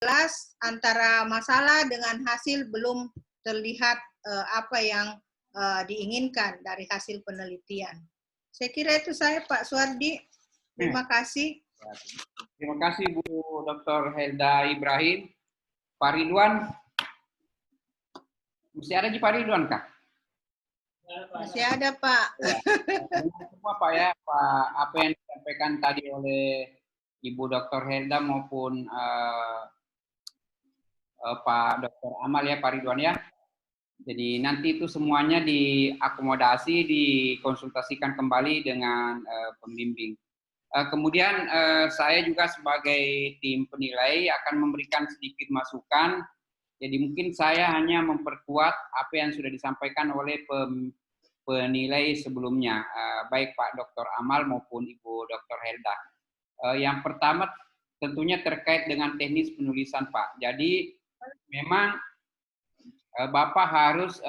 jelas antara masalah dengan hasil belum terlihat apa yang diinginkan dari hasil penelitian. Saya kira itu saya, Pak Suardi. Terima kasih. Terima kasih Bu Dr. Helda Ibrahim. Pak Ridwan, masih ada Pak Ridwan kah? Masih ada Pak. Semua Pak ya, Pak, apa yang disampaikan tadi oleh Ibu Dr. Helda maupun Pak Dr. Amal ya, Pak Ridwan ya. Jadi nanti itu semuanya diakomodasi, dikonsultasikan kembali dengan pembimbing. Kemudian saya juga sebagai tim penilai akan memberikan sedikit masukan. Jadi mungkin saya hanya memperkuat apa yang sudah disampaikan oleh penilai sebelumnya, baik Pak Dr. Amal maupun Ibu Dr. Helda. Yang pertama tentunya terkait dengan teknis penulisan Pak. Jadi memang Bapak harus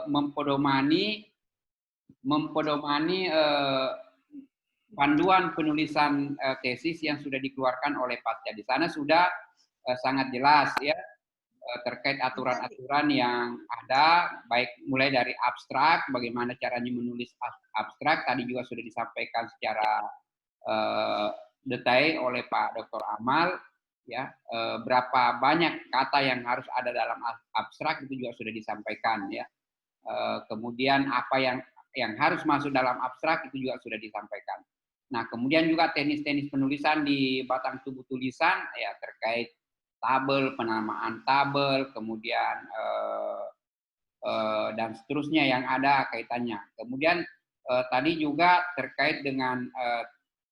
mempedomani panduan penulisan tesis yang sudah dikeluarkan oleh Pasca. Di sana sudah sangat jelas ya terkait aturan-aturan yang ada, baik mulai dari abstrak, bagaimana caranya menulis abstrak, tadi juga sudah disampaikan secara detail oleh Pak Dr. Amal, ya berapa banyak kata yang harus ada dalam abstrak itu juga sudah disampaikan ya. Kemudian apa yang harus masuk dalam abstrak itu juga sudah disampaikan. Nah, kemudian juga teknis-teknis penulisan di batang tubuh tulisan ya terkait tabel, penamaan tabel, kemudian dan seterusnya yang ada kaitannya. Kemudian tadi juga terkait dengan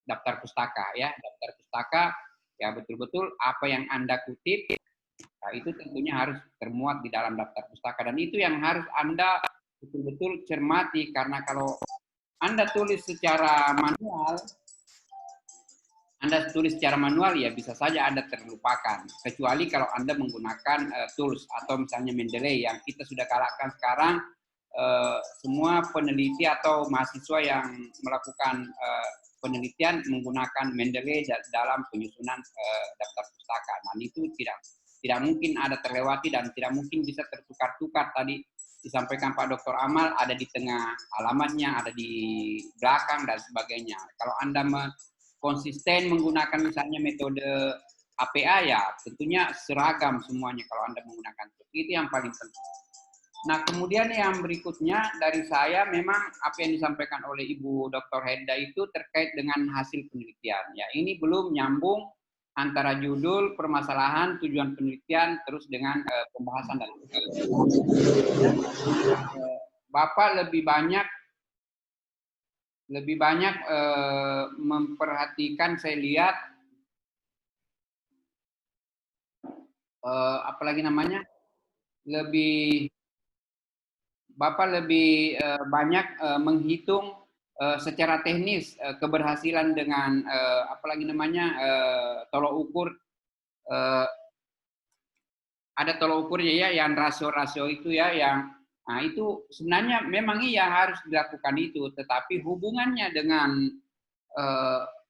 daftar pustaka ya, daftar pustaka ya betul-betul apa yang Anda kutip nah, itu tentunya harus termuat di dalam daftar pustaka dan itu yang harus Anda betul-betul cermati karena kalau Anda tulis secara manual ya bisa saja Anda terlupakan. Kecuali kalau Anda menggunakan tools atau misalnya Mendeley yang kita sudah galakkan sekarang semua peneliti atau mahasiswa yang melakukan penelitian menggunakan Mendeley dalam penyusunan daftar pustaka. Nah, itu tidak mungkin ada terlewati dan tidak mungkin bisa tertukar-tukar tadi disampaikan Pak Dr. Amal ada di tengah alamatnya, ada di belakang dan sebagainya. Kalau Anda konsisten menggunakan misalnya metode APA ya tentunya seragam semuanya kalau Anda menggunakan itu yang paling penting. Nah kemudian yang berikutnya dari saya memang apa yang disampaikan oleh Ibu Dr. Helda itu terkait dengan hasil penelitian ya ini belum nyambung antara judul permasalahan tujuan penelitian terus dengan pembahasan dan Bapak lebih banyak memperhatikan saya lihat apalagi namanya Bapak lebih banyak menghitung secara teknis keberhasilan dengan apalagi namanya tolok ukur ada tolok ukurnya ya yang rasio-rasio itu ya yang nah itu sebenarnya memang iya harus dilakukan itu tetapi hubungannya dengan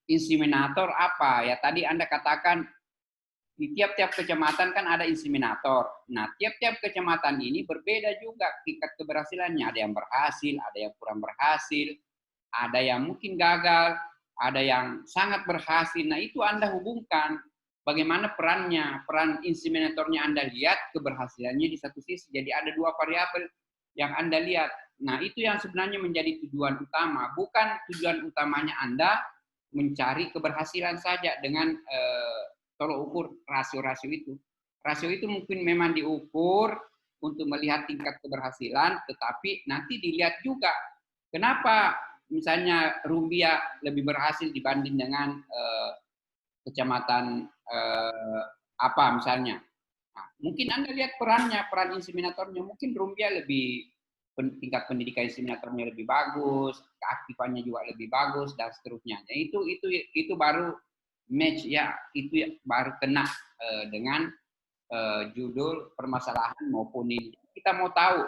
inseminator apa ya tadi Anda katakan di tiap-tiap kecamatan kan ada inseminator. Nah, tiap-tiap kecamatan ini berbeda juga tingkat keberhasilannya. Ada yang berhasil, ada yang kurang berhasil, ada yang mungkin gagal, ada yang sangat berhasil. Nah, itu Anda hubungkan bagaimana peran inseminatornya Anda lihat, keberhasilannya di satu sisi. Jadi ada dua variabel yang Anda lihat. Nah, itu yang sebenarnya menjadi tujuan utama. Bukan tujuan utamanya Anda mencari keberhasilan saja dengan tolok ukur rasio-rasio itu. Rasio itu mungkin memang diukur untuk melihat tingkat keberhasilan, tetapi nanti dilihat juga kenapa misalnya Rumbia lebih berhasil dibanding dengan kecamatan apa misalnya. Nah, mungkin Anda lihat peran inseminatornya, mungkin Rumbia lebih tingkat pendidikan inseminatornya lebih bagus, keaktifannya juga lebih bagus dan seterusnya. Nah, itu baru match ya itu baru kena dengan judul permasalahan maupun ini. Kita mau tahu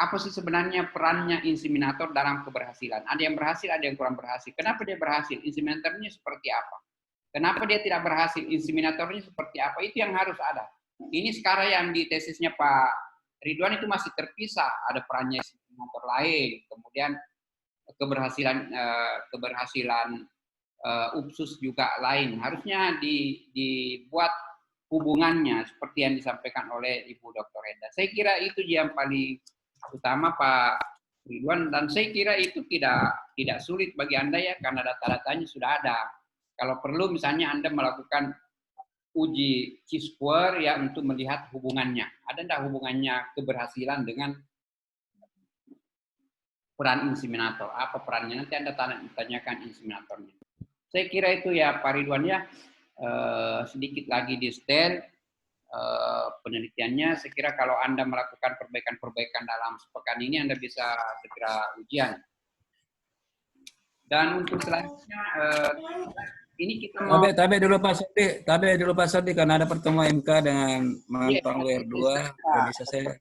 apa sih sebenarnya perannya inseminator dalam keberhasilan. Ada yang berhasil, ada yang kurang berhasil. Kenapa dia berhasil? Inseminatornya seperti apa? Kenapa dia tidak berhasil? Inseminatornya seperti apa? Itu yang harus ada. Ini sekarang yang di tesisnya Pak Ridwan itu masih terpisah. Ada perannya inseminator lain, kemudian keberhasilan UPSUS juga lain. Harusnya dibuat hubungannya seperti yang disampaikan oleh Ibu Dr. Enda. Saya kira itu yang paling utama Pak Ridwan, dan saya kira itu tidak sulit bagi Anda ya, karena data-datanya sudah ada. Kalau perlu misalnya Anda melakukan uji Chi-square ya untuk melihat hubungannya. Ada enggak hubungannya keberhasilan dengan peran inseminator? Apa perannya? Nanti Anda tanyakan inseminatornya. Saya kira itu ya Pak Ridwan ya. Sedikit lagi di setel penelitiannya. Saya kira kalau Anda melakukan perbaikan-perbaikan dalam sepekan ini, Anda bisa segera ujian. Dan untuk selanjutnya, ini kita mau... Tabe dulu Pak Sardi, karena ada pertemuan MK dengan Mampang WR2. Bisa saya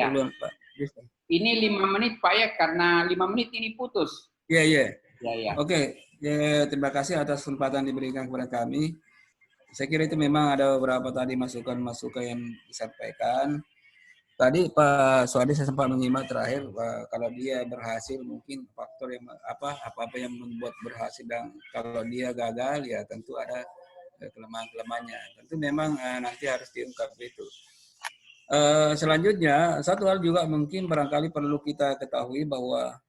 duluan Pak. Bisa. Ini 5 menit Pak ya, karena 5 menit ini putus. Iya. Ya. Oke. Ya, terima kasih atas kesempatan diberikan kepada kami. Saya kira itu memang ada beberapa tadi masukan-masukan yang disampaikan. Tadi Pak Suadi saya sempat menyimak terakhir, kalau dia berhasil mungkin faktor yang apa yang membuat berhasil, dan kalau dia gagal ya tentu ada kelemahan-kelemahannya. Tentu memang nanti harus diungkap itu. Selanjutnya satu hal juga mungkin barangkali perlu kita ketahui bahwa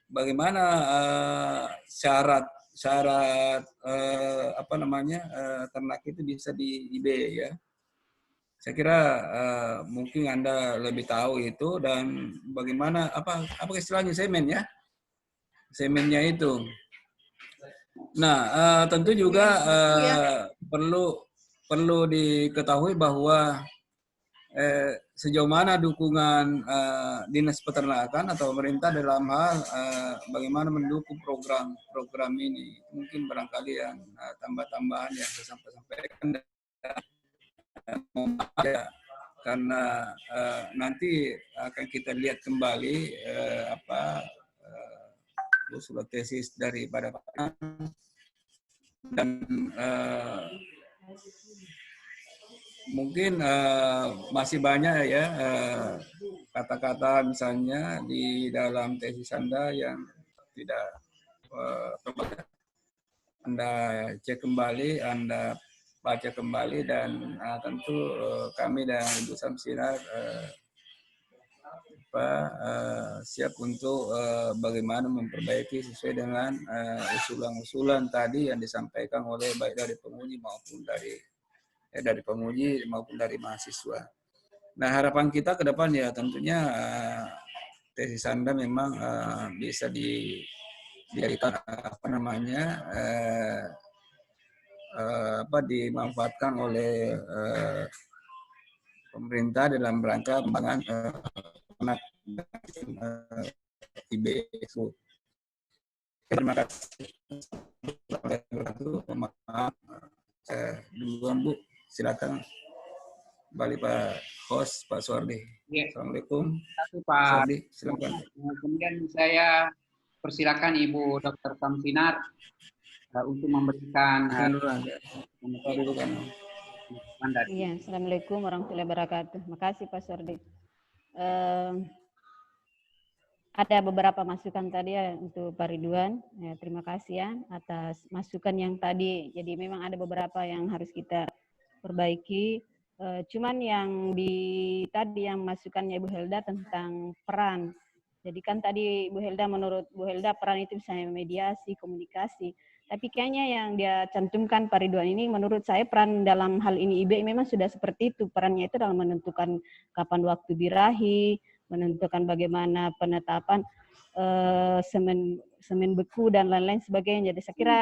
bagaimana syarat ternak itu bisa di IB ya. Saya kira mungkin Anda lebih tahu itu, dan bagaimana apa istilahnya semen ya, semennya itu. Nah, tentu juga perlu diketahui bahwa sejauh mana dukungan dinas peternakan atau pemerintah dalam hal bagaimana mendukung program ini. Mungkin barangkali yang tambah-tambahan yang saya sampaikan. Karena nanti akan kita lihat kembali usul tesis daripada dan mungkin masih banyak ya kata-kata misalnya di dalam tesis Anda yang tidak Anda cek kembali, Anda baca kembali, dan tentu kami dan Ibu Samsinar siap untuk bagaimana memperbaiki sesuai dengan usulan-usulan tadi yang disampaikan oleh baik dari penguji maupun dari mahasiswa. Nah, harapan kita ke depan ya tentunya tesis Anda memang bisa dijadikan dimanfaatkan oleh pemerintah dalam rangka pengembangan anak IB. Terima kasih. Maaf, duluan Bu, silakan kembali Pak Host, Pak Suardi. Ya. Assalamualaikum. Terima kasih Pak Suardi, silakan. Kemudian saya persilakan Ibu Dr. Samsinar untuk memberikan Iya, Assalamualaikum warahmatullahi wabarakatuh. Makasih Pak Suardi. Ada beberapa masukan tadi ya untuk Pak Ridwan. Ya, terima kasih ya atas masukan yang tadi. Jadi memang ada beberapa yang harus kita perbaiki. Cuman yang tadi yang masukannya Bu Helda tentang peran. Jadi kan tadi menurut Bu Helda peran itu bisa mediasi, komunikasi. Tapi kayaknya yang dia cantumkan Pak Ridwan ini menurut saya peran dalam hal ini IB memang sudah seperti itu. Perannya itu dalam menentukan kapan waktu birahi, menentukan bagaimana penetapan semen beku dan lain-lain sebagainya. Jadi saya kira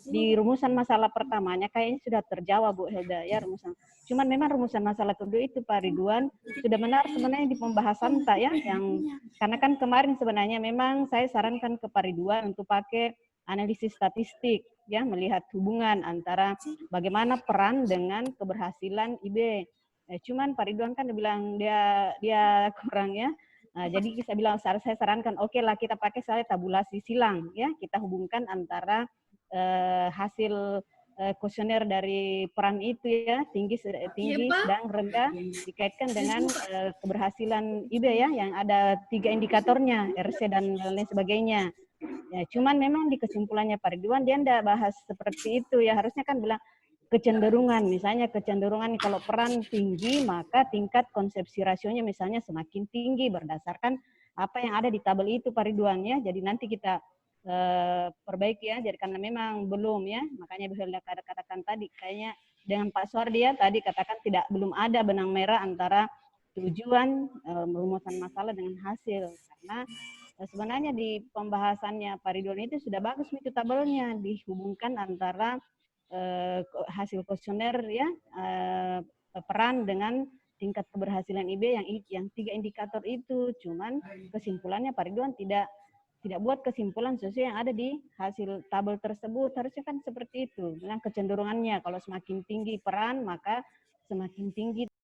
di rumusan masalah pertamanya kayaknya sudah terjawab Bu Helda ya rumusan. Cuman memang rumusan masalah kedua itu Pak Ridwan sudah benar sebenarnya di pembahasan tak ya, yang karena kan kemarin sebenarnya memang saya sarankan ke Pak Ridwan untuk pakai analisis statistik ya, melihat hubungan antara bagaimana peran dengan keberhasilan IB. Cuman Pak Ridwan kan bilang dia kurang ya. Nah, jadi saya sarankan oke lah kita pakai saya tabulasi silang ya, kita hubungkan antara hasil kuesioner dari peran itu ya, tinggi, sedang, rendah, dikaitkan dengan keberhasilan IB ya, yang ada 3 indikatornya, RC dan lain sebagainya. Ya, cuman memang di kesimpulannya Pak Ridwan dia tidak bahas seperti itu ya, harusnya kan bilang kecenderungan, misalnya kecenderungan kalau peran tinggi maka tingkat konsepsi rasionya misalnya semakin tinggi berdasarkan apa yang ada di tabel itu Pak Ridwan ya. Jadi nanti kita perbaiki ya, jadi karena memang belum ya, makanya bisa katakan tadi kayaknya dengan Pak Suardi ya tadi katakan belum ada benang merah antara tujuan merumusan masalah dengan hasil, karena sebenarnya di pembahasannya Pak Ridwan itu sudah bagus itu tabelnya, dihubungkan antara hasil kuesioner ya, peran dengan tingkat keberhasilan IB yang 3 indikator itu. Cuman kesimpulannya Pak Ridwan tidak buat kesimpulan sesuai yang ada di hasil tabel tersebut. Harusnya kan seperti itu. Bilang kecenderungannya kalau semakin tinggi peran maka semakin tinggi